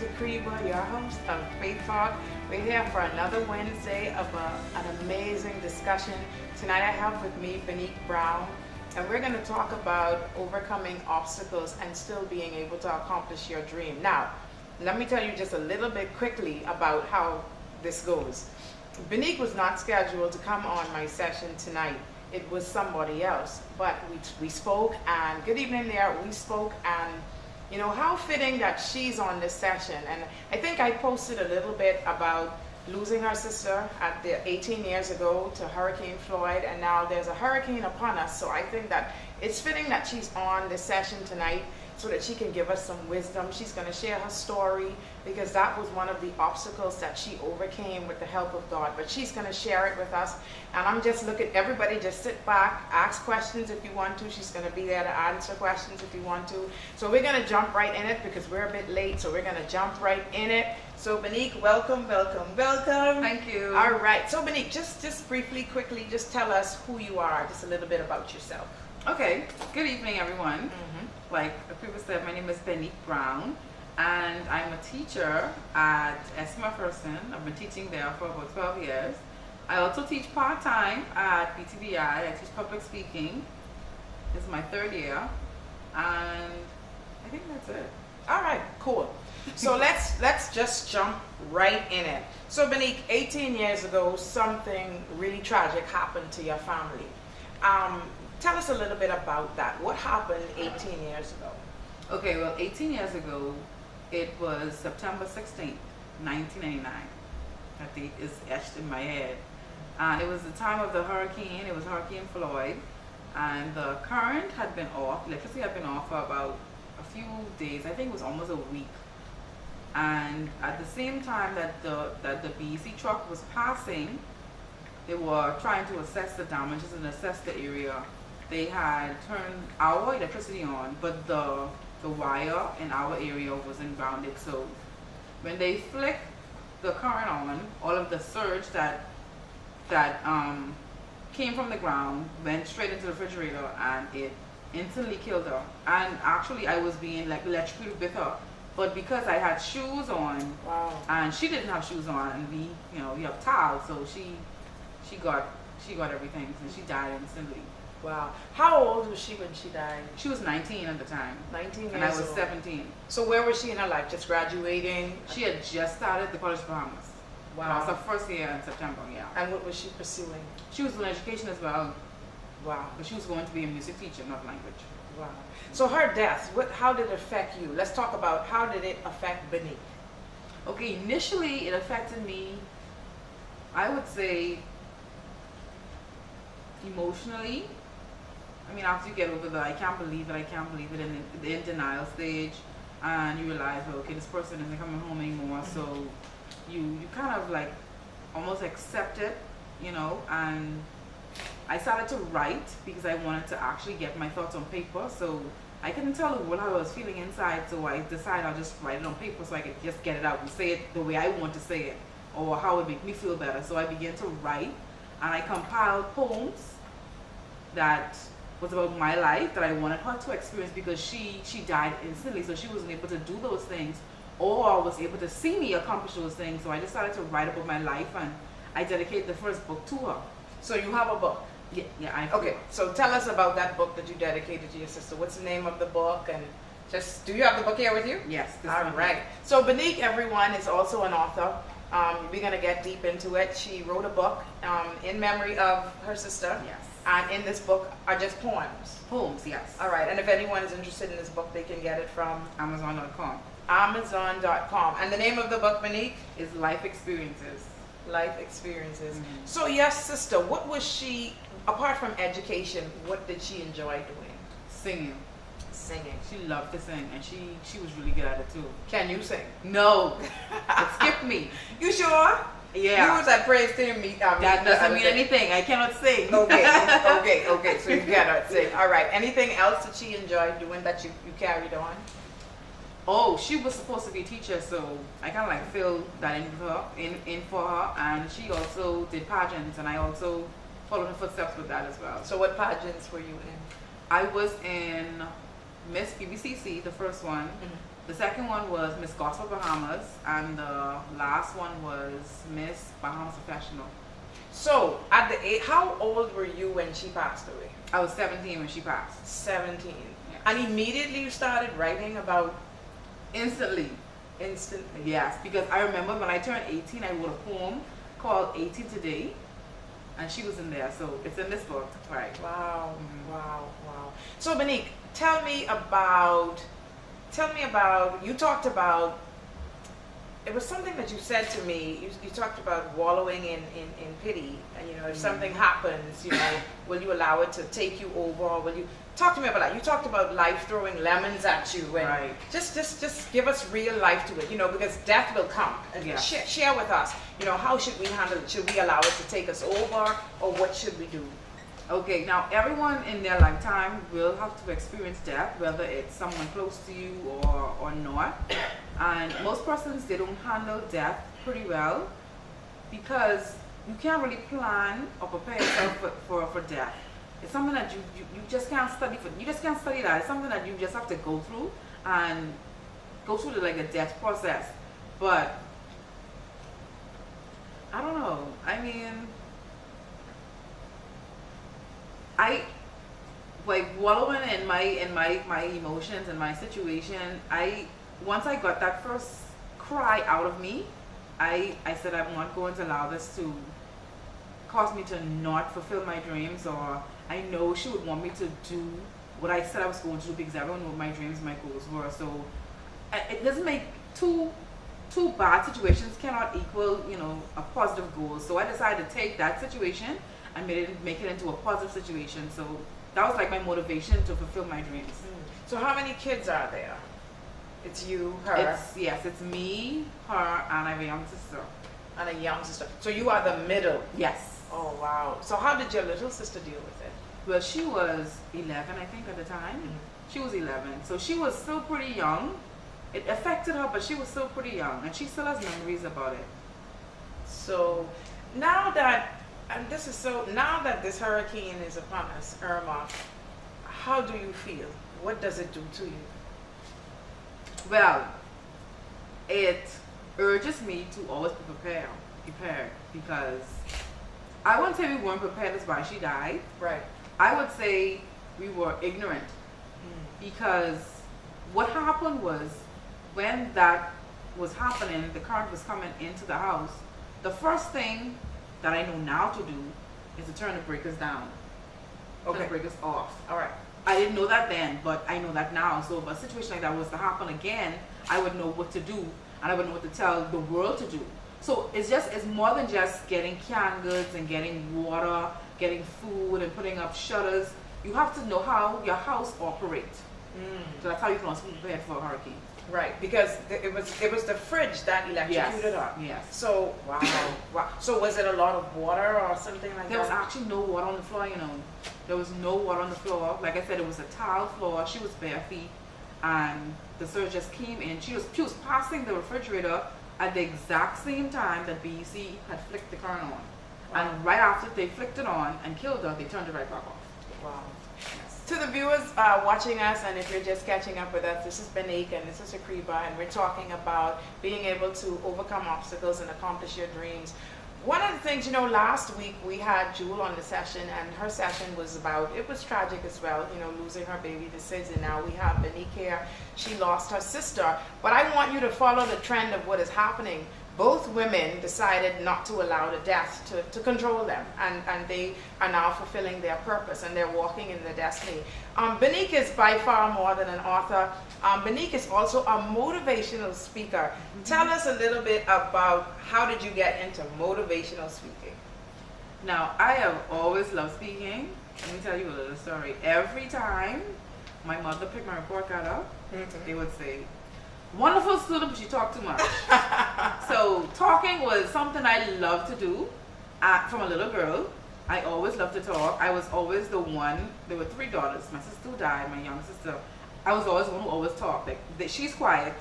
Takriba, your host of Faith Talk. We're here for another Wednesday of an amazing discussion. Tonight I have with me Benique Brown, and we're going to talk about overcoming obstacles and still being able to accomplish your dream. Now, let me tell you just a little bit quickly about how this goes. Benique was not scheduled to come on my session tonight. It was somebody else, but we spoke, and good evening there, we spoke, and you know, how fitting that she's on this session. And I think I posted a little bit about losing her sister at the 18 years ago to Hurricane Floyd, and now there's a hurricane upon us. So I think that it's fitting that she's on this session tonight so that she can give us some wisdom. She's going to share her story because that was one of the obstacles that she overcame with the help of God. But she's going to share it with us. And I'm just looking, everybody just sit back, ask questions if you want to. She's going to be there to answer questions if you want to. So we're going to jump right in it because we're a bit late. So we're going to jump right in it. So Benique, welcome. Thank you. All right. So Benique, just briefly, quickly, just tell us who you are, just a little bit about yourself. Okay. Good evening, everyone. Like the people said, my name is Benique Brown, and I'm a teacher at S. Macpherson. I've been teaching there for about 12 years. I also teach part-time at BTVI. I teach public speaking. This is my third year, and I think that's it. All right, cool. So let's just jump right in it. So Benique, 18 years ago, something really tragic happened to your family. Tell us a little bit about that. What happened 18 years ago? Okay, well, 18 years ago, it was September 16th, 1999. That date is etched in my head. And it was the time of the hurricane. It was Hurricane Floyd. And the current had been off, electricity had been off for about a few days. I think it was almost a week. And at the same time that the BEC truck was passing, they were trying to assess the damages and assess the area. They had turned our electricity on, but the wire in our area wasn't grounded. So when they flicked the current on, all of the surge that came from the ground went straight into the refrigerator, and it instantly killed her. And actually, I was being like electrocuted with her, but because I had shoes on, wow, and she didn't have shoes on, and we have towels, so she got everything, and she died instantly. Wow. How old was she when she died? She was 19 at the time. 19 years old. And I was 17. So where was she in her life? Just graduating? She had just started the College of Bahamas. Wow. That was her first year in September, yeah. And what was she pursuing? She was doing education as well. Wow. But she was going to be a music teacher, not language. Wow. So her death, how did it affect you? Let's talk about how did it affect Benique? Okay, initially it affected me, I would say, emotionally. I mean, after you get over the I can't believe it, in the in denial stage, and you realize, well, okay, this person isn't coming home anymore, so you kind of like almost accept it, and I started to write because I wanted to actually get my thoughts on paper, so I couldn't tell the world how I was feeling inside, so I decided I'll just write it on paper so I could just get it out and say it the way I want to say it, or how it make me feel better. So I began to write, and I compiled poems that was about my life that I wanted her to experience, because she died instantly, so she wasn't able to do those things or was able to see me accomplish those things. So I decided to write about my life, and I dedicated the first book to her. So you have a book? Yeah. Okay, so tell us about that book that you dedicated to your sister. What's the name of the book? And just, do you have the book here with you? Yes. All right. So Benique, everyone, is also an author. We're going to get deep into it. She wrote a book in memory of her sister. Yes. And in this book are just poems. Poems, yes. All right. And if anyone is interested in this book, they can get it from Amazon.com. Amazon.com. And the name of the book, Benique? Is Life Experiences. Life Experiences. So your sister, what was she, apart from education, what did she enjoy doing? Singing. She loved to sing, and she was really good at it too. Can you sing? No. It skipped me. You sure? Yeah. You was at praise team meet. That doesn't mean anything. I cannot sing. Okay. So you cannot sing. All right. Anything else that she enjoyed doing that you carried on? Oh, she was supposed to be a teacher, so I kind of like filled that in for her, and she also did pageants, and I also followed her footsteps with that as well. So what pageants were you in? I was in Miss PBCC, the first one, The second one was Miss Gospel Bahamas, and the last one was Miss Bahamas Professional. So, at the age, how old were you when she passed away? I was 17 when she passed. 17. Yes. And immediately you started writing about Instantly. instantly. Yes, because I remember when I turned 18, I wrote a poem called 18 Today, and she was in there, so it's in this book, right? Wow, Mhm. wow, wow. So, Benique, tell me about, you talked about, it was something that you said to me, you talked about wallowing in pity, and you know, if something happens, you know, will you allow it to take you over, or will you, talk to me about that. You talked about life throwing lemons at you, and Right. just give us real life to it, you know, because death will come. And Yeah. share with us, you know, how should we handle it? Should we allow it to take us over, or what should we do? Okay, now everyone in their lifetime will have to experience death, whether it's someone close to you or not. And most persons, they don't handle death pretty well because you can't really plan or prepare yourself for death. It's something that you just can't study for. You just can't study that. It's something that you just have to go through and go through like a death process. But I don't know. I mean, I like wallowing in my emotions and my situation. Once I got that first cry out of me, I said I'm not going to allow this to cause me to not fulfill my dreams, or I know she would want me to do what I said I was going to do because everyone knew what my dreams and my goals were. So it doesn't make two bad situations cannot equal, you know, a positive goal. So I decided to take that situation and make it into a positive situation. So that was like my motivation to fulfill my dreams. So how many kids are there? It's you, her, It's me, her, and I have a young sister. and a young sister. So you are the middle. Yes. Oh wow. So how did your little sister deal with it? Well, she was 11, I think, at the time. She was 11, so she was still pretty young. It affected her, but she was still pretty young, and she still has memories about it. So now that now that this hurricane is upon us, Irma, how do you feel? What does it do to you? Well, it urges me to always be prepared, because I wouldn't say we weren't prepared as why she died. Right. I would say we were ignorant, because what happened was when that was happening, the current was coming into the house. The first thing that I know now to do is to turn the breakers down, turn the breakers off. All right. I didn't know that then, but I know that now. So if a situation like that was to happen again, I would know what to do, and I would know what to tell the world to do. So it's more than just getting canned goods and getting water, getting food and putting up shutters. You have to know how your house operates. So that's how you can also be prepared for a hurricane. Right, because it was the fridge that electrocuted her. Yes. So wow. So was it a lot of water or something like There was that? actually no water on the floor, you know. There was no water on the floor. Like I said, it was a tile floor. She was bare feet, and the surge just came in. She was passing the refrigerator at the exact same time that BEC had flicked the current on. And right after they flicked it on and killed her, they turned it right back off. Wow. To the viewers watching us, and if you're just catching up with us, this is Benique and this is Akriba, and we're talking about being able to overcome obstacles and accomplish your dreams. One of the things, you know, last week we had Jewel on the session, and her session was it was tragic as well, you know, losing her baby to SIDS, and now we have Benique here. She lost her sister. But I want you to follow the trend of what is happening. Both women decided not to allow the death to control them, and they are now fulfilling their purpose, and they're walking in their destiny. Benique is by far more than an author. Benique is also a motivational speaker. Tell us a little bit about how did you get into motivational speaking? Now, I have always loved speaking. Let me tell you a little story. Every time my mother picked my report card up, they would say, "Wonderful student, but you talk too much." So talking was something I loved to do from a little girl. I always loved to talk. I was always the one. There were 3 daughters. My sister who died, my younger sister. I was always the one who always talked. Like she's quiet.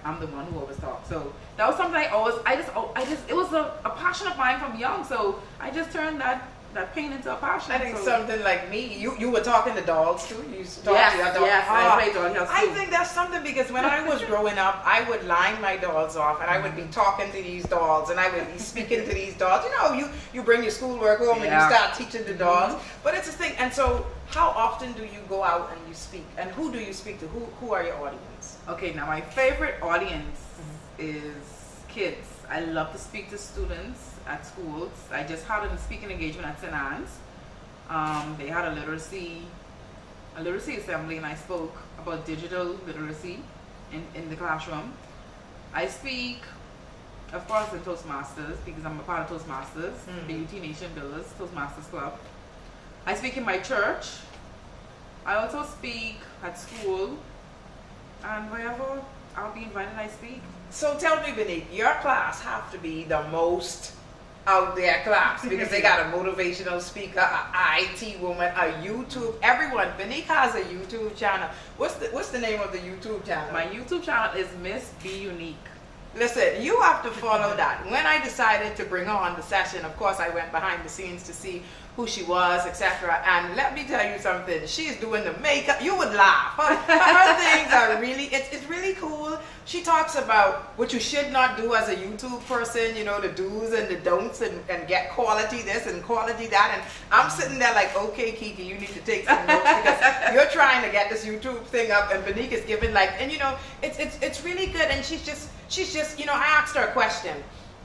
I'm the one who always talked. So that was something it was a passion of mine from young. So I just turned that that pain into a passion. I think so. something like me, you were talking to dolls too? You used to talk Yes, to your dolls? yes, I played dollhouse I too. think that's something because when I was growing up, I would line my dolls off and I would be talking to these dolls and I would be speaking to these dolls. You know, you bring your schoolwork home and you Yeah. start teaching the dolls. But it's a thing. And so how often do you go out and you speak? And who do you speak to? Who are your audience? Okay, now my favorite audience is kids. I love to speak to students at schools. I just had a speaking engagement at St. Anne's. They had a literacy assembly and I spoke about digital literacy in the classroom. I speak, of course, in Toastmasters because I'm a part of Toastmasters, the UT Nation Builders Toastmasters Club. I speak in my church. I also speak at school and wherever I'll be invited, I speak. So tell me, Benique, your class have to be the most out there class because they got a motivational speaker, a IT woman, a YouTube, everyone. Benique has a YouTube channel. What's the name of the YouTube channel? My YouTube channel is Miss Be Unique. Listen, you have to follow that. When I decided to bring her on the session, of course, I went behind the scenes to see who she was, etc. And let me tell you something. She's doing the makeup. You would laugh. Her things are really, it's really cool. She talks about what you should not do as a YouTube person, you know, the do's and the don'ts and get quality this and quality that. And I'm sitting there like, okay, Kiki, you need to take some notes because you're trying to get this YouTube thing up and Benique is giving like, and you know, it's really good. And she's just, you know, I asked her a question.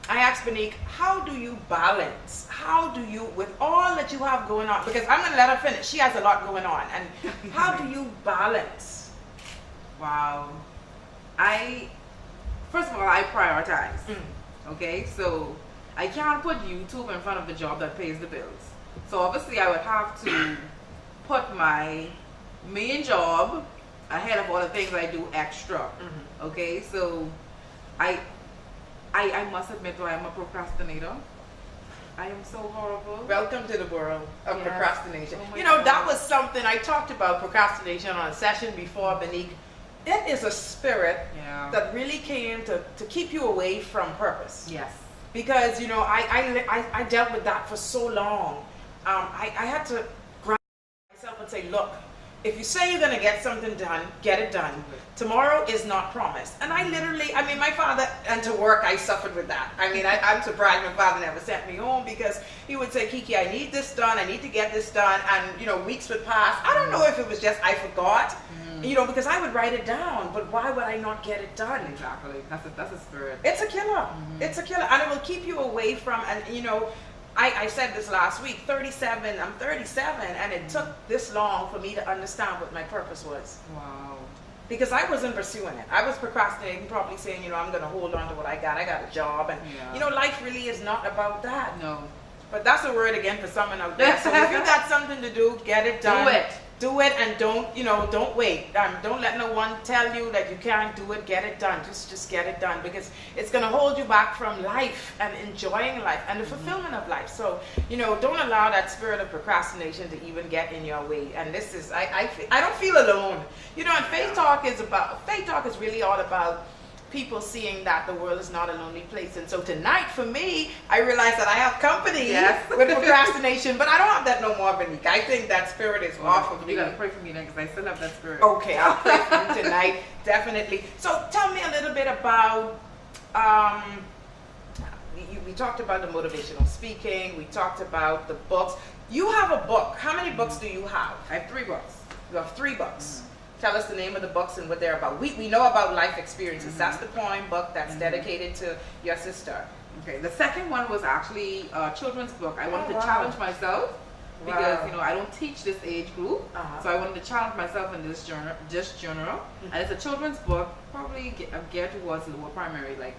I asked Benique, how do you balance? How do you, with all that you have going on, because I'm going to let her finish. She has a lot going on. And how do you balance? Wow. First of all, I prioritize. Okay, so I can't put YouTube in front of the job that pays the bills. So obviously I would have to put my main job ahead of all the things I do extra. Okay, so I must admit though, I am a procrastinator. I am so horrible. Welcome to the world of Yes. procrastination. Oh my You know, God. that was something I talked about procrastination on a session before, Benique. It is a spirit Yeah. that really came to keep you away from purpose. Yes. Because, you know, I dealt with that for so long. I had to ground myself and say, look, if you say you're going to get something done, get it done. Tomorrow is not promised. And I literally, I mean, my father, and to work, I suffered with that. I mean, I'm surprised my father never sent me home because he would say, Kiki, I need this done. I need to get this done. And, you know, weeks would pass. I don't know if it was just I forgot, you know, because I would write it down. But why would I not get it done? Exactly. That's a spirit. It's a killer. It's a killer. And it will keep you away from, and, you know, I said this last week, 37, I'm 37, and it took this long for me to understand what my purpose was. Wow. Because I wasn't pursuing it. I was procrastinating, probably saying, you know, I'm going to hold on to what I got. I got a job. And, Yeah. you know, life really is not about that. No. But that's a word again for someone out there. So if you got something to do, get it done. Do it. Do it and don't, you know, don't wait. Don't let no one tell you that you can't do it. Get it done. Just get it done because it's going to hold you back from life and enjoying life and the fulfillment of life. So, you know, don't allow that spirit of procrastination to even get in your way. And this is, I don't feel alone. You know, and Faith Talk is really all about people seeing that the world is not a lonely place. And so tonight, for me, I realized that I have company Yes. with procrastination, but I don't have that no more, Benique. I think that spirit is off of me. You gotta pray for me then, because I still have that spirit. Okay, I'll pray for you tonight, definitely. So tell me a little bit about, we talked about the motivational speaking, we talked about the books. You have a book. How many books do you have? I have 3 books. You have 3 books. Tell us the name of the books and what they're about. We know about life experiences. That's the poem book that's dedicated to your sister. Okay, the second one was actually a children's book. I wanted Oh, to wow. challenge myself because, Wow. you know, I don't teach this age group. Uh-huh. So I wanted to challenge myself in this genre. And it's a children's book, probably geared towards lower primary, like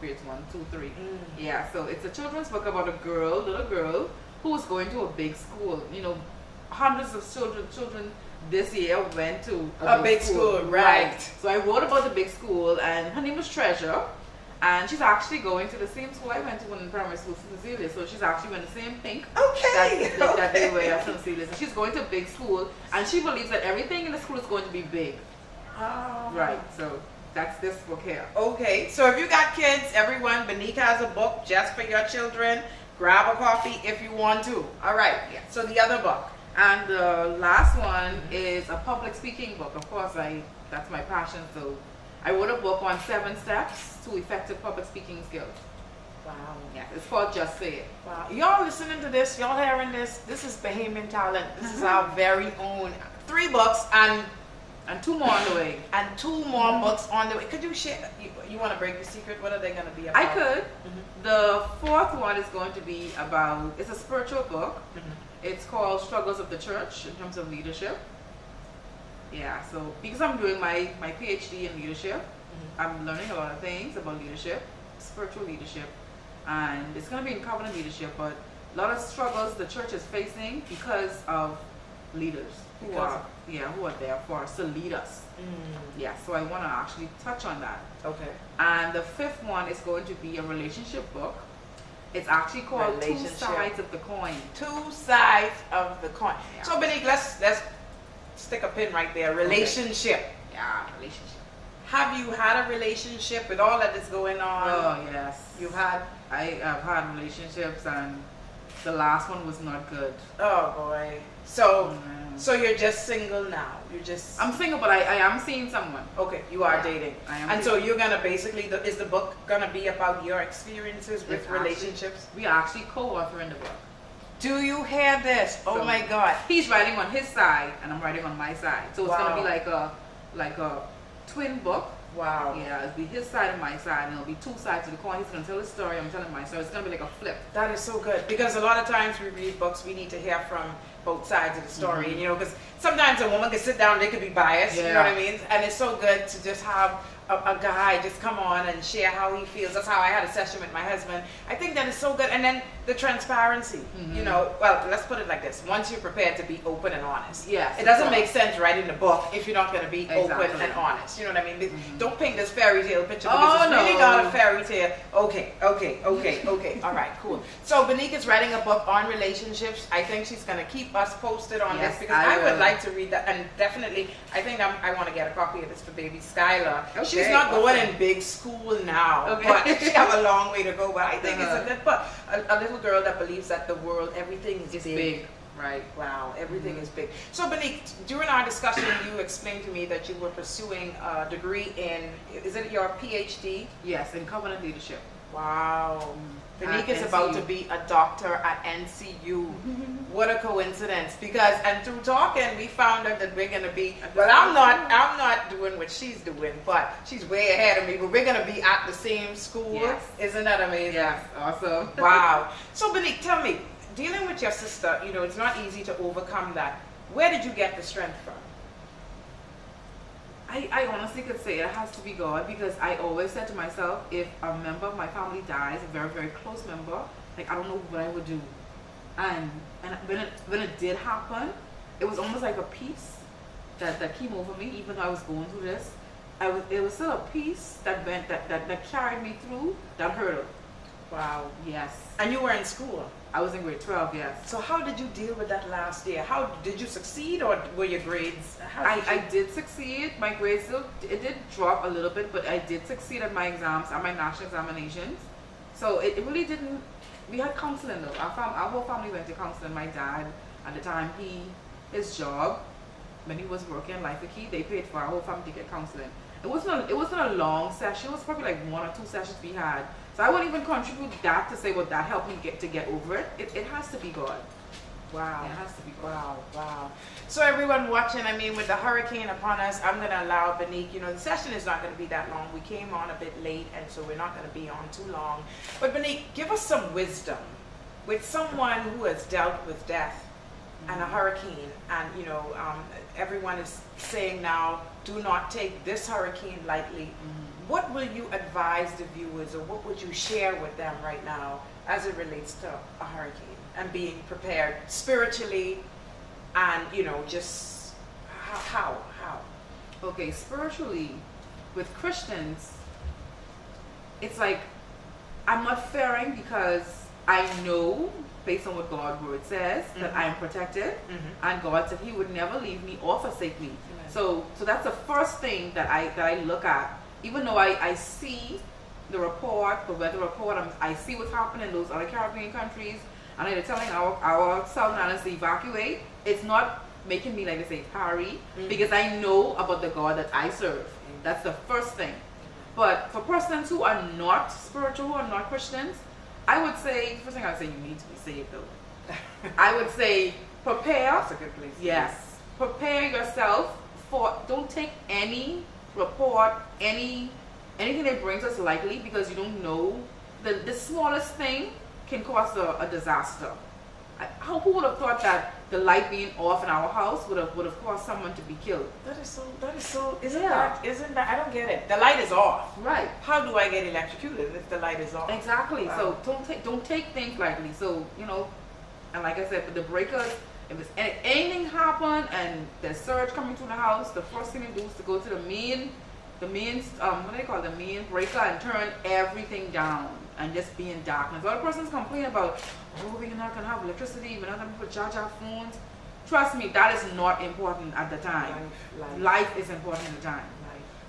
grades 1, 2, 3. Yeah, so it's a children's book about a little girl, who was going to a big school. You know, hundreds of children this year went to A big school, right. So I wrote about the big school, and her name was Treasure, and she's actually going to the same school I went to when in primary school, St. Cecilia's. So she's actually wearing the same pink Okay. that they wear at St. Cecilia's. And she's going to a big school, and she believes that everything in the school is going to be big. Oh. Right. So that's this book here. Okay, so if you got kids, everyone, Benique has a book just for your children. grab a copy if you want to. All right. Yes. So the other book. And the last one is a public speaking book. Of course, that's my passion. So I wrote a book on 7 steps to effective public speaking skills. Wow. Yeah, it's called Just Say It. Wow. Y'all listening to this, y'all hearing this, this is Bahamian Talent. This is our very own 3 books and 2 more on the way. 2 more books on the way. Could you share, you want to break the secret? What are they going to be about? I could. The 4th one is going to be about, it's a spiritual book. It's called Struggles of the Church in terms of leadership. Yeah, so because I'm doing my PhD in leadership, I'm learning a lot of things about leadership, spiritual leadership, and it's going to be in covenant leadership, but a lot of struggles the church is facing because of leaders who are there for us to lead us. Yeah, so I want to actually touch on that. Okay. And the 5th one is going to be a relationship book. It's actually called 2 Sides of the Coin. 2 Sides of the Coin. Yeah. So, Benique, let's stick a pin right there. Relationship. Okay. Yeah, relationship. Have you had a relationship with all that is going on? Oh, yes. You've had? I have had relationships, and the last one was not good. Oh, boy. So, Mm. so you're just single now? You're just... I'm single, but I am seeing someone. Okay, you are Yeah, dating. I am And so dating. you're going to basically, is the book going to be about your experiences with It's actually- relationships? We are actually co-authoring the book. Do you hear this? Oh So- my God. He's writing on his side, and I'm writing on my side. So it's going to Wow. be like a twin book. Wow. Yeah, it'll be his side and my side, and it'll be 2 sides of the coin. He's going to tell his story, I'm telling my story. It's going to be like a flip. That is so good, because a lot of times we read books, we need to hear from both sides of the story. And, you know, because sometimes a woman can sit down, they could be biased, you know what I mean? And it's so good to just have a guy just come on and share how he feels. That's how I had a session with my husband. I think that is so good. And then the transparency, you know, well, let's put it like this. Once you're prepared to be open and honest. Yes, It doesn't of make course. sense writing the book if you're not going to be open Exactly. and honest. You know what I mean? Don't paint this fairy tale picture, Oh, because it's really no. not a fairy tale. Okay. All right, cool. So Benique is writing a book on relationships. I think she's going to keep us posted on Yes, this, because I I would will. like to read that. And definitely, I think I want to get a copy of this for baby Skylar. Okay, She's not going awesome. in big school now, Okay. but she have a long way to go. But I think it's a Uh-huh. good book. A little girl that believes that the world, everything is It's big. big, right? Wow, everything is big. So Benique, during our discussion, you explained to me that you were pursuing a degree in, is it your PhD? Yes, in covenant leadership. Wow. Benique At is about NCU. to be a doctor at NCU. What a coincidence! Because through talking, we found out that we're gonna be. Well, I'm not doing what she's doing, but she's way ahead of me. But we're gonna be at the same school. Yes. Isn't that amazing? Yes, awesome. Wow. So Benique, tell me, dealing with your sister, you know, it's not easy to overcome that. Where did you get the strength from? I honestly could say it has to be God, because I always said to myself, if a member of my family dies, a very, very close member, like I don't know what I would do. And when it did happen, it was almost like a peace that came over me, even though I was going through this. It was still a peace that carried me through that hurdle. Wow. Yes. And you were in school. I was in grade 12, yes. So how did you deal with that last year? How did you succeed, or were your grades? I did succeed. My grades it did drop a little bit, but I did succeed at my exams, at my national examinations. So it really didn't. We had counseling though. Our whole family went to counseling. My dad, at the time, his job, when he was working at Life the Key, they paid for our whole family to get counseling. It wasn't a long session. It was probably like 1 or 2 sessions we had. So I wouldn't even contribute that to say, well, that helped me get over it. It has to be God. Wow. It has to be God. Wow. So everyone watching, I mean, with the hurricane upon us, I'm going to allow Benique, you know, the session is not going to be that long. We came on a bit late, and so we're not going to be on too long. But Benique, give us some wisdom with someone who has dealt with death and a hurricane. And, you know, everyone is saying now, do not take this hurricane lightly. What will you advise the viewers, or what would you share with them right now as it relates to a hurricane and being prepared spiritually, and, you know, just how? Okay, spiritually, with Christians, it's like I'm not fearing, because I know, based on what God's word says, that I am protected, and God said He would never leave me or forsake me. So that's the first thing that I look at. Even though I see the report, but with the report, I see what's happening in those other Caribbean countries, and they're telling our Southern Islands to evacuate. It's not making me, like they say, hurry, because I know about the God that I serve. That's the first thing. But for persons who are not spiritual, who are not Christians, I would say, first thing I would say, you need to be saved though. I would say, prepare. That's a good place. Yes. Prepare yourself for, don't take any report, anything that brings us lightly, because you don't know. The smallest thing can cause a disaster. Who would have thought that the light being off in our house would have caused someone to be killed? That is so, isn't that, I don't get it. The light is off. Right. How do I get electrocuted if the light is off? Exactly. Wow. So don't take things lightly. So, you know, and like I said, for the breakers, if anything happen and there's surge coming through the house, the first thing to do is to go to the main what do they call it, the main breaker, and turn everything down and just be in darkness. A lot of persons complain about, oh, we're not gonna have electricity, we're not gonna put charge our phones. Trust me, that is not important at the time. Life is important at the time.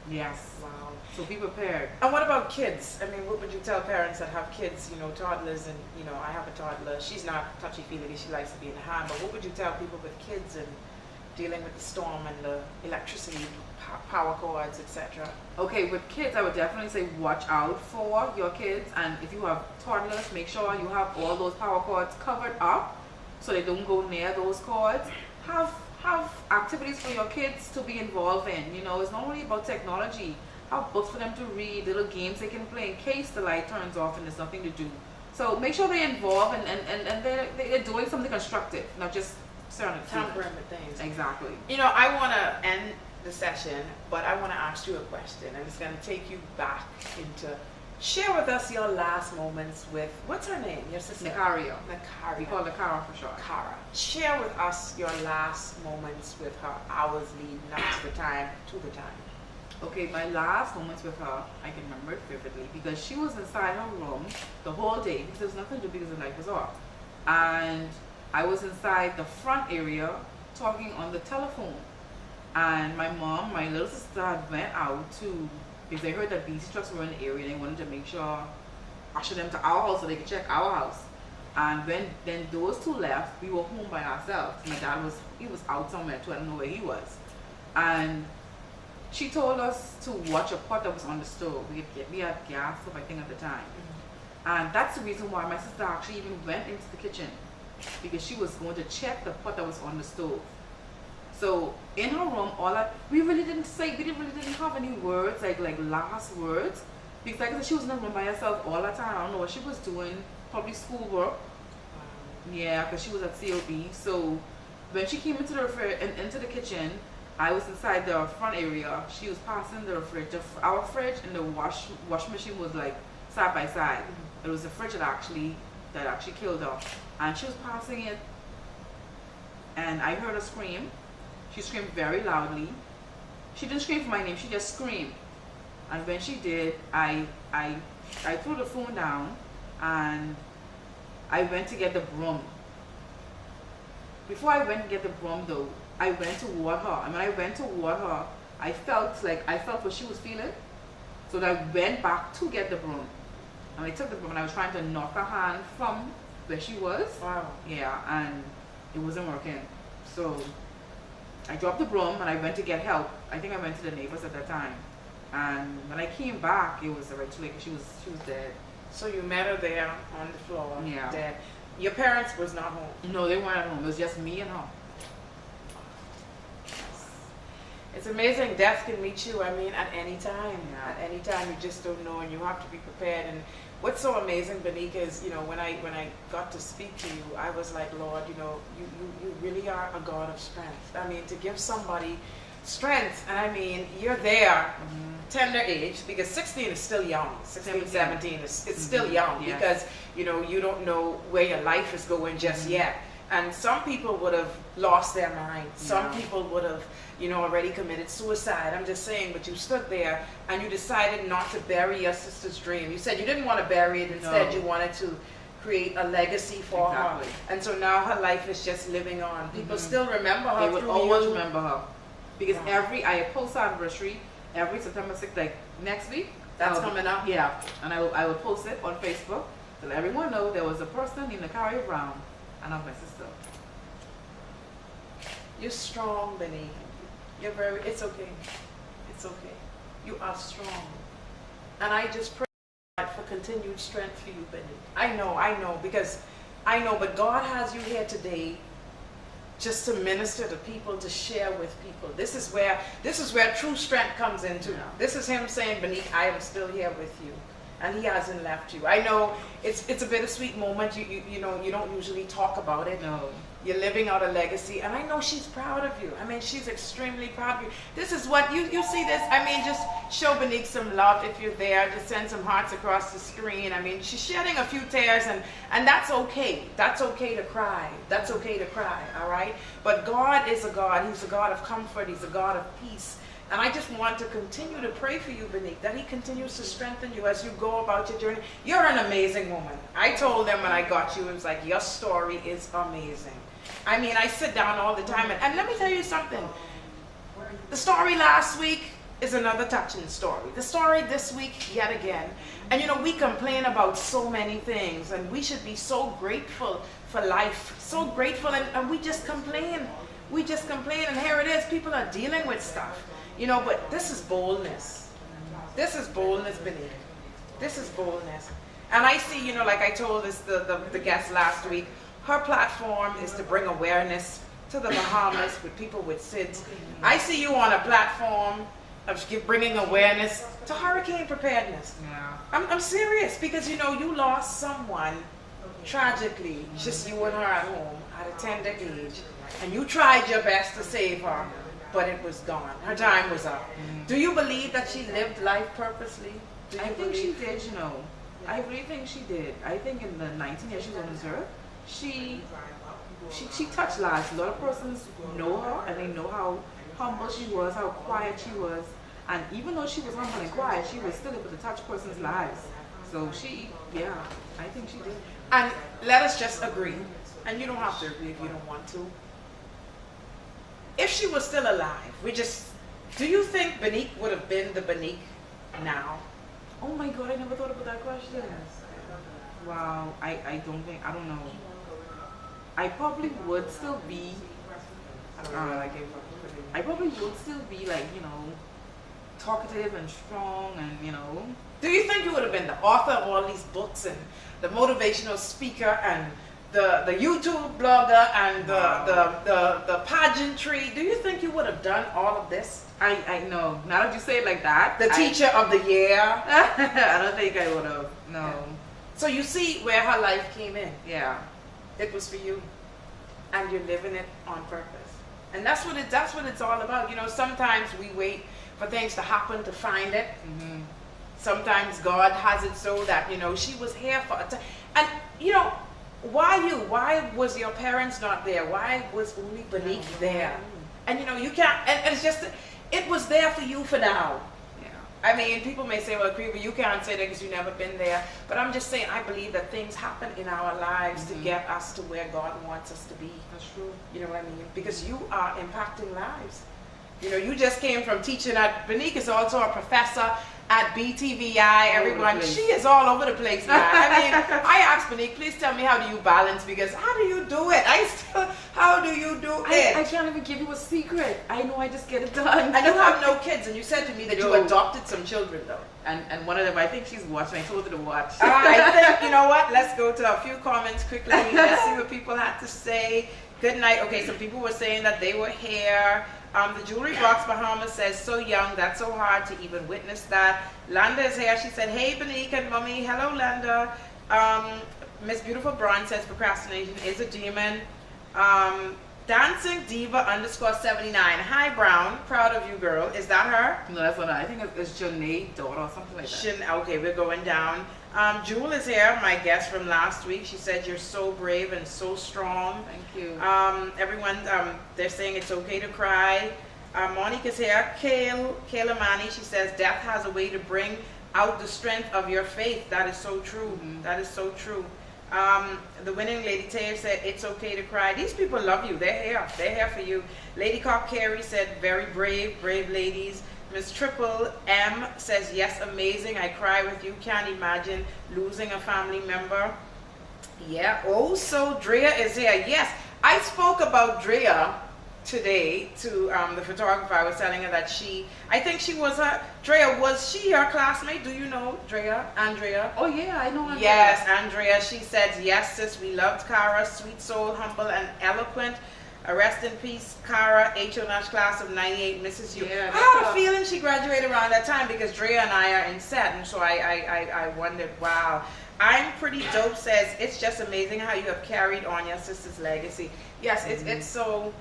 Yes. Wow. So be prepared. And what about kids? I mean, what would you tell parents that have kids, you know, toddlers, and, you know, I have a toddler. She's not touchy-feely, she likes to be in the hand, but what would you tell people with kids and dealing with the storm and the electricity, power cords, etc.? Okay, with kids, I would definitely say watch out for your kids, and if you have toddlers, make sure you have all those power cords covered up so they don't go near those cords. Have activities for your kids to be involved in. You know, it's not only about technology. Have books for them to read, little games they can play in case the light turns off and there's nothing to do. So make sure they're involved and they're doing something constructive, not just staring at Tampering with things. Exactly. You know, I want to end the session, but I want to ask you a question, and it's going to take you back into, share with us your last moments with, what's her name, your sister? Nicaria. Nicaria. We call her Cara for short. Cara. Share with us your last moments with her, hours leading up to the time, Okay, my last moments with her, I can remember it vividly because she was inside her room the whole day because there was nothing to do because the light was off. And I was inside the front area talking on the telephone. And my mom, my little sister had went out to, because they heard that BC trucks were in the area and they wanted to make sure, usher them to our house so they could check our house. And when then those two left, we were home by ourselves. My dad he was out somewhere too, I don't know where he was. And she told us to watch a pot that was on the stove. We had gas stove, I think, at the time. And that's the reason why my sister actually even went into the kitchen, because she was going to check the pot that was on the stove. So in her room, we really didn't have any words, like last words, because like I said, she was in the room by herself all the time. I don't know what she was doing, probably schoolwork. Yeah, because she was at COB. So when she came into the kitchen, I was inside the front area. She was passing the fridge. Our fridge and the wash machine was like side by side. It was the fridge that actually killed her, and she was passing it, and I heard her scream. She screamed very loudly. She didn't scream for my name, she just screamed. And when she did, I threw the phone down and I went to get the broom. Before I went to get the broom though, I went toward her. And when I went toward her, I felt what she was feeling. So I went back to get the broom. And I took the broom and I was trying to knock her hand from where she was. Wow. Yeah, and it wasn't working. So I dropped the broom and I went to get help. I think I went to the neighbors at that time. And when I came back, it was already too late. She was dead. So you met her there on the floor, Yeah. dead. Your parents was not home. No, they weren't at home. It was just me and her. It's amazing. Death can meet you, I mean, at any time. Yeah. At any time, you just don't know, and you have to be prepared. And what's so amazing, Benika, is, you know, when I got to speak to you, I was like, Lord, you know, you really are a God of strength. I mean, to give somebody strength, and I mean, you're there, tender age, because 16 is still young. 16, 17 is still young, Yes. because, you know, you don't know where your life is going just yet. And some people would have lost their mind. Some Yeah. people would have, you know, already committed suicide. I'm just saying, but you stood there and you decided not to bury your sister's dream. You said you didn't want to bury it. Instead, No. you wanted to create a legacy for Exactly. her. And so now her life is just living on. People still remember her They would through always you. remember her. Because Wow. I post anniversary every September 6th, like next week, That's coming up. Yeah, and I will post it on Facebook to let everyone know there was a person named Nakaria Brown, and of my sister. You're strong, Benny. You're very, it's okay. It's okay. You are strong. And I just pray God for continued strength for you, Benny. I know, because I know, but God has you here today just to minister to people, to share with people. This is where true strength comes into. Yeah. This is him saying, Benny, I am still here with you. And he hasn't left you. I know it's a bittersweet moment. You know, you don't usually talk about it. No. You're living out a legacy, and I know she's proud of you. I mean, she's extremely proud of you. This is what you see this. I mean, just show Benique some love if you're there. Just send some hearts across the screen. I mean, she's shedding a few tears, and that's okay. That's okay to cry. That's okay to cry. All right. But God is a God. He's a God of comfort. He's a God of peace. And I just want to continue to pray for you, Benique, that he continues to strengthen you as you go about your journey. You're an amazing woman. I told them when I got you, it was like, your story is amazing. I mean, I sit down all the time, and let me tell you something. The story last week is another touching story. The story this week, yet again. And you know, we complain about so many things, and we should be so grateful for life. So grateful, and we just complain. We just complain, and here it is. People are dealing with stuff. You know, but this is boldness. This is boldness, Benny. This is boldness. And I see, you know, like I told this the guest last week, her platform is to bring awareness to the Bahamas with people with SIDS. I see you on a platform of bringing awareness to hurricane preparedness. Yeah. I'm serious, because, you know, you lost someone tragically, just you and her at home at a tender age, and you tried your best to save her, but it was gone. Her time was up. Do you believe that she lived life purposely? I think she did, you know. I really think she did. I think in the 19 years she was on this earth, she touched lives. A lot of persons know her, and they know how humble she was, how quiet she was. And even though she was humble and quiet, she was still able to touch persons' lives. So I think she did. And let us just agree, and you don't have to agree if you don't want to. If she was still alive, do you think Benique would have been the Benique now? Oh my God, I never thought about that question. Wow, I don't know. I probably would still be, I probably would still be like, you know, talkative and strong and, you know. Do you think you would have been the author of all these books and the motivational speaker and the YouTube blogger and the pageantry? Do you think you would have done all of this? I know. Now that you say it like that. The teacher of the year? I don't think I would have. No. Yeah. So you see where her life came in. Yeah. It was for you. And you're living it on purpose. And that's what it's all about. You know, sometimes we wait for things to happen to find it. Mm-hmm. Sometimes God has it so that, you know, she was here for a time. And, you know, why you? Why was your parents not there? Why was only Benique there? And, you know, you can't, and it's just, it was there for you for now. Yeah. I mean, people may say, well, Creeper, you can't say that because you've never been there. But I'm just saying, I believe that things happen in our lives to get us to where God wants us to be. That's true. You know what I mean? Because you are impacting lives. You know, you just came from teaching at, Benique is also a professor at BTVI, everyone. She is all over the place, man. I mean, I asked Benique, please tell me, how do you balance? Because how do you do it? How do you do it? I can't even give you a secret. I know, I just get it done. And you have no kids, and you said to me that you adopted some children, though. And one of them, I think she's watching. I told her to watch. I think, you know what? Let's go to a few comments quickly. Let's see what people had to say. Good night. Okay, some people were saying that they were here. The Jewelry Box Bahamas says, so young, that's so hard to even witness that. Landa is here. She said, hey, Benique and Mummy. Hello, Landa. Miss Beautiful Braun says, procrastination is a demon. Dancing Diva _79. Hi, Brown. Proud of you, girl. Is that her? No, that's not her. I think it's Janae's daughter or something like that. Okay, we're going down. Jewel is here, my guest from last week. She said, you're so brave and so strong. Thank you. Everyone, they're saying it's okay to cry. Monique is here. Kayla Mani, she says, death has a way to bring out the strength of your faith. That is so true. Mm-hmm. That is so true. The winning Lady Tave said, it's okay to cry. These people love you. They're here. They're here for you. Lady Cock Carey said, very brave ladies. Miss Triple M says, yes, amazing. I cry with you. Can't imagine losing a family member. Yeah. Also, Drea is here. Yes, I spoke about Drea today to the photographer. I was telling her that Drea, was she your classmate? Do you know Drea? Andrea? Oh yeah, I know Andrea. Yes, Andrea. She said, yes, sis, we loved Cara, sweet soul, humble and eloquent. Rest in peace, Cara, HO Nash class of 98, misses you. Yeah, I have a feeling she graduated around that time because Drea and I are in set, and so I wondered, wow. I'm Pretty Dope says, it's just amazing how you have carried on your sister's legacy. Yes, it's so...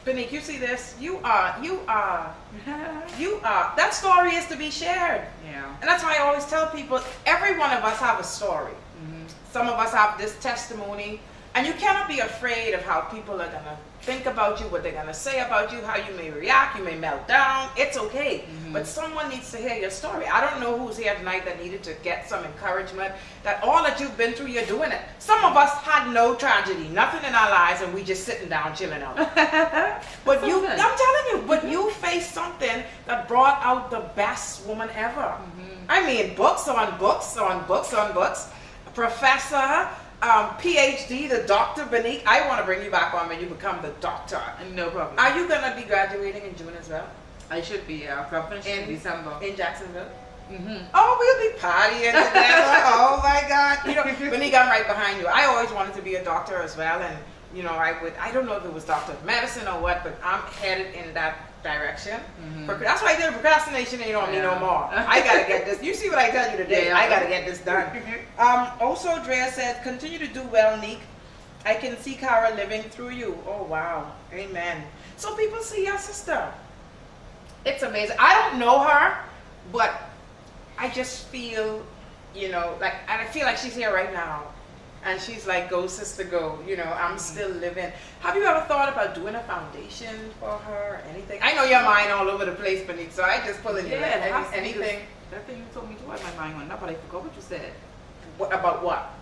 Benique, you see this? You are. That story is to be shared. Yeah. And that's why I always tell people, every one of us have a story. Some of us have this testimony, and you cannot be afraid of how people are going to think about you, what they're going to say about you, how you may react, you may melt down. It's okay. But someone needs to hear your story. I don't know who's here tonight that needed to get some encouragement, that all that you've been through, you're doing it. some of us had no tragedy, nothing in our lives, and we just sitting down chilling out. But you, I'm telling you, but you faced something that brought out the best woman ever. I mean, books on books on books on books. Professor, PhD, the Dr. Benique. I want to bring you back on when you become the doctor. No problem. Are you going to be graduating in June as well? I should be, I'm finishing in December. In Jacksonville? Oh, we'll be partying together. Oh my God. You know, Benique, I'm right behind you. I always wanted to be a doctor as well, and you know, I don't know if it was doctor of medicine or what, but I'm headed in that direction. That's why I did procrastination ain't on me no more. I gotta get this. You see what I tell you today? I gotta get this done. Also, Drea said, continue to do well, Nick. I can see Cara living through you. Oh wow. Amen. So people see your sister. It's amazing. I don't know her, but I just feel, you know, like, and I feel like she's here right now. And she's like, go sister, go. You know, I'm still living. Have you ever thought about doing a foundation for her or anything? I know your mind all over the place, Benique, so I just pull in your anything. That thing you told me to what my mind went up, but I forgot what you said. What, about what?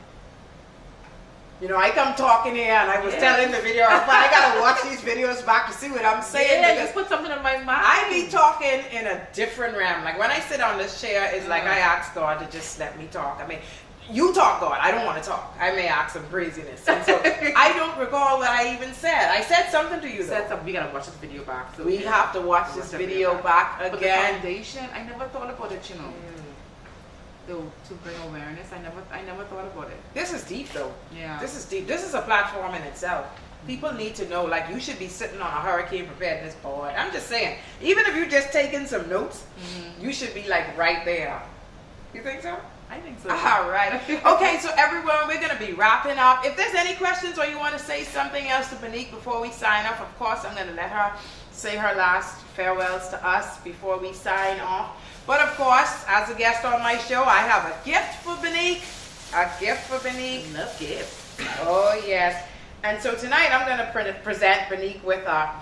You know, I come talking here and I was telling the video, but I gotta watch these videos back to see what I'm saying. Yeah, you put something in my mind. I be talking in a different realm. Like when I sit on this chair, it's like I ask God to just let me talk. I mean, you talk, God. I don't want to talk. I may ask some craziness. And so I don't recall what I even said. I said something to you, though. Said something. We gotta watch this video back. So we have to watch this video back again. But the foundation, I never thought about it, you know. To bring awareness, I never thought about it. This is deep, though. Yeah. This is deep. This is a platform in itself. People need to know, like, you should be sitting on a hurricane preparedness board. I'm just saying, even if you're just taking some notes, you should be, like, right there. You think so? I think so. All right. Okay, so everyone, we're going to be wrapping up. If there's any questions or you want to say something else to Benique before we sign off, of course, I'm going to let her say her last farewells to us before we sign off. But of course, as a guest on my show, I have a gift for Benique. A gift for Benique. Love gifts. Oh, yes. And so tonight I'm going to present Benique with a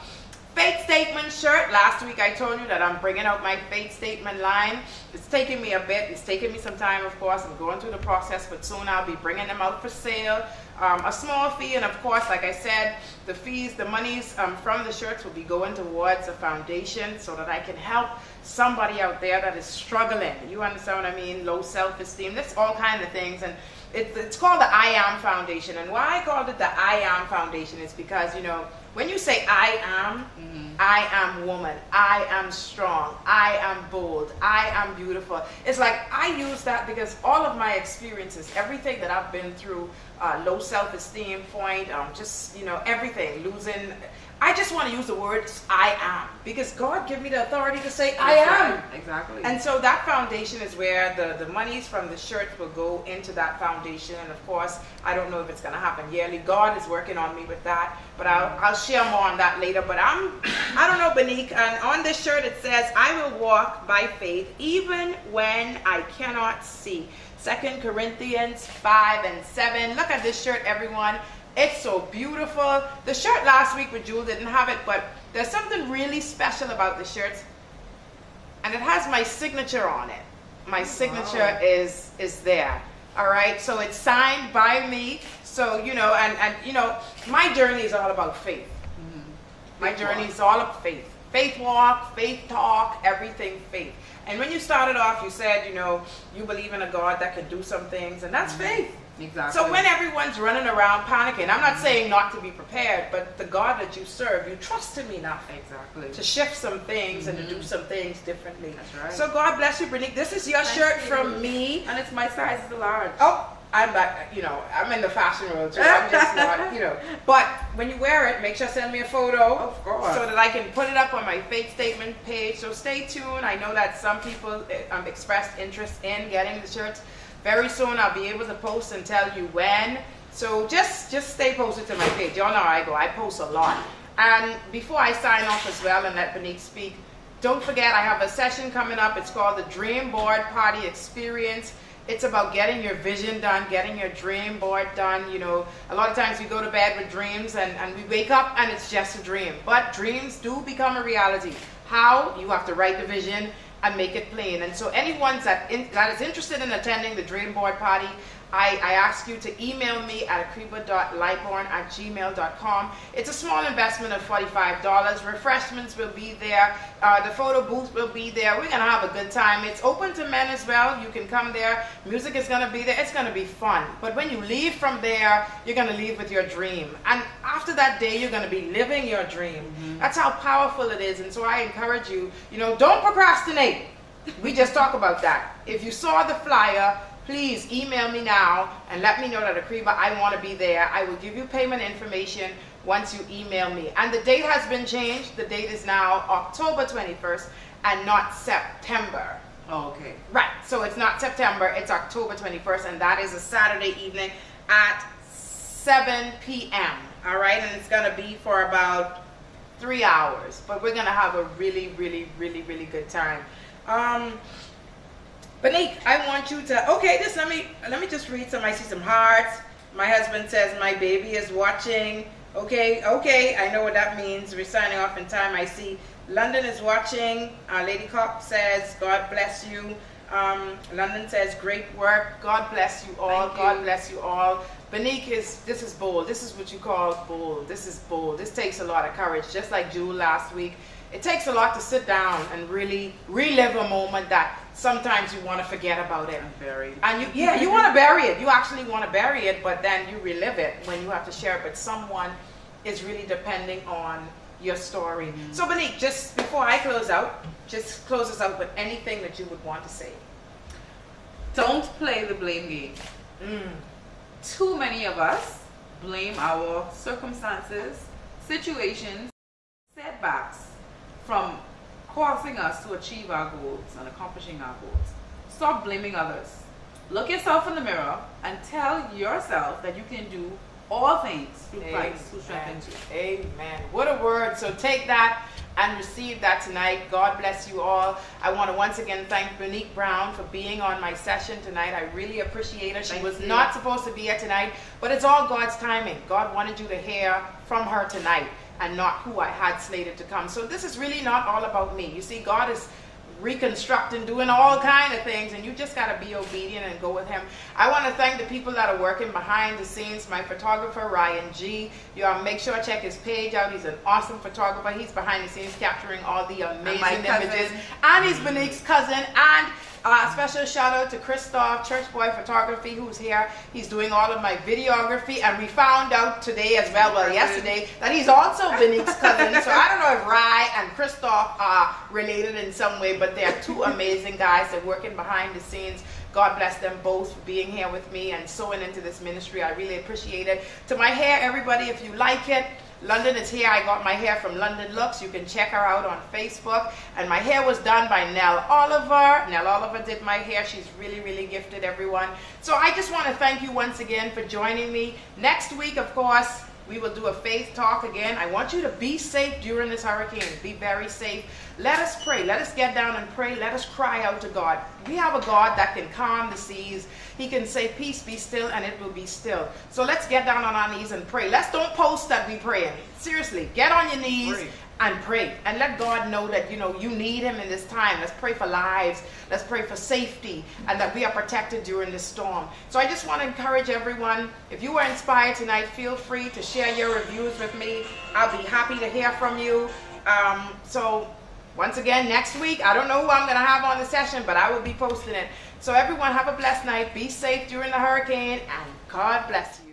Faith Statement shirt. Last week I told you that I'm bringing out my Faith Statement line. It's taking me a bit. It's taking me some time, of course. I'm going through the process, but soon I'll be bringing them out for sale. A small fee, and of course, like I said, the fees, the monies from the shirts will be going towards a foundation so that I can help somebody out there that is struggling. You understand what I mean? Low self-esteem. That's all kinds of things. And it's called the I Am Foundation. And why I called it the I Am Foundation is because, you know, when you say I am woman, I am strong, I am bold, I am beautiful. It's like I use that because all of my experiences, everything that I've been through, low self-esteem point, just, you know, everything, losing. I just want to use the words I am because God gave me the authority to say I am. Right. Exactly. And so that foundation is where the monies from the shirts will go into that foundation. And of course, I don't know if it's going to happen yearly. God is working on me with that, but I'll share more on that later. But I don't know, Benique, and on this shirt it says, I will walk by faith even when I cannot see. 2 Corinthians 5:7. Look at this shirt, everyone. It's so beautiful. The shirt last week with Jewel didn't have it, but there's something really special about the shirts. And it has my signature on it. My signature is there. All right. So it's signed by me. So, you know, and you know, my journey is all about faith. My journey is all about faith. Faith walk, faith talk, everything faith. And when you started off, you said, you know, you believe in a God that can do some things, and that's faith. Exactly. So when everyone's running around panicking, I'm not saying not to be prepared, but the God that you serve, you trust Him enough Exactly. to shift some things and to do some things differently. That's right. So God bless you, Brenique. This is your Thank shirt you. from me. And it's my size, it's a large. Oh, I'm back, you know, I'm in the fashion world too. I'm just not, you know. But when you wear it, make sure to send me a photo. Of course. So that I can put it up on my faith statement page. So stay tuned. I know that some people expressed interest in getting the shirts. Very soon I'll be able to post and tell you when. So just stay posted to my page. Y'all know how I go. I post a lot. And before I sign off as well and let Brenique speak, don't forget I have a session coming up. It's called the Dream Board Party Experience. It's about getting your vision done, getting your dream board done. You know, a lot of times we go to bed with dreams and we wake up and it's just a dream. But dreams do become a reality. How? You have to write the vision and make it plain. And so anyone that is interested in attending the Dream Board Party, I ask you to email me at akriba.lightborn@gmail.com. It's a small investment of $45. Refreshments will be there. The photo booth will be there. We're going to have a good time. It's open to men as well. You can come there. Music is going to be there. It's going to be fun. But when you leave from there, you're going to leave with your dream. And after that day, you're going to be living your dream. Mm-hmm. That's how powerful it is. And so I encourage you, you know, don't procrastinate. We just talk about that. If you saw the flyer, please email me now and let me know that Akriba, I want to be there. I will give you payment information once you email me. And the date has been changed. The date is now October 21st and not September. Oh, okay. Right. So it's not September, it's October 21st, and that is a Saturday evening at 7 p.m. All right. And it's going to be for about 3 hours. But we're going to have a really, really, really, really good time. Brenique, I want you to, okay, just let me just read some. I see some hearts. My husband says my baby is watching. Okay, I know what that means. We're signing off in time. I see London is watching. Lady Cop says, God bless you. London says, great work. God bless you all. God bless you all. Brenique this is bold. This is what you call bold. This is bold. This takes a lot of courage. Just like Jewel last week. It takes a lot to sit down and really relive a moment that sometimes you want to forget about it. And you want to bury it. You actually want to bury it, but then you relive it when you have to share it. But someone is really depending on your story. Mm-hmm. So, Brenique, just before I close out, just close us out with anything that you would want to say. Don't play the blame game. Too many of us blame our circumstances, situations, setbacks from causing us to achieve our goals and accomplishing our goals. Stop blaming others. Look yourself in the mirror and tell yourself that you can do all things through Christ who strengthens you. Amen. What a word. So take that and receive that tonight. God bless you all. I want to once again thank Brenique Brown for being on my session tonight. I really appreciate her. She was not supposed to be here tonight, but it's all God's timing. God wanted you to hear from her tonight and not who I had slated to come. So this is really not all about me. You see, God is reconstructing, doing all kind of things, and you just got to be obedient and go with Him. I want to thank the people that are working behind the scenes. My photographer, Ryan G. You make sure to check his page out. He's an awesome photographer. He's behind the scenes capturing all the amazing images. And he's Brenique's cousin. And a special shout out to Christoph, Church Boy Photography, who's here. He's doing all of my videography, and we found out today as well, yesterday, that he's also Brenique's cousin. So I don't know if Rai and Christoph are related in some way, but they're two amazing guys that are working behind the scenes. God bless them both for being here with me and sowing into this ministry. I really appreciate it. To my hair, everybody, if you like it, London is here. I got my hair from London Looks. You can check her out on Facebook. And my hair was done by Nell Oliver. Nell Oliver did my hair. She's really, really gifted, everyone. So I just want to thank you once again for joining me. Next week, of course, we will do a faith talk again. I want you to be safe during this hurricane. Be very safe. Let us pray. Let us get down and pray. Let us cry out to God. We have a God that can calm the seas. He can say, peace, be still, and it will be still. So let's get down on our knees and pray. Let's don't post that we praying. Seriously, get on your knees and pray. And let God know that, you need Him in this time. Let's pray for lives. Let's pray for safety and that we are protected during this storm. So I just want to encourage everyone, if you were inspired tonight, feel free to share your reviews with me. I'll be happy to hear from you. So once again, next week, I don't know who I'm going to have on the session, but I will be posting it. So everyone have a blessed night. Be safe during the hurricane, and God bless you.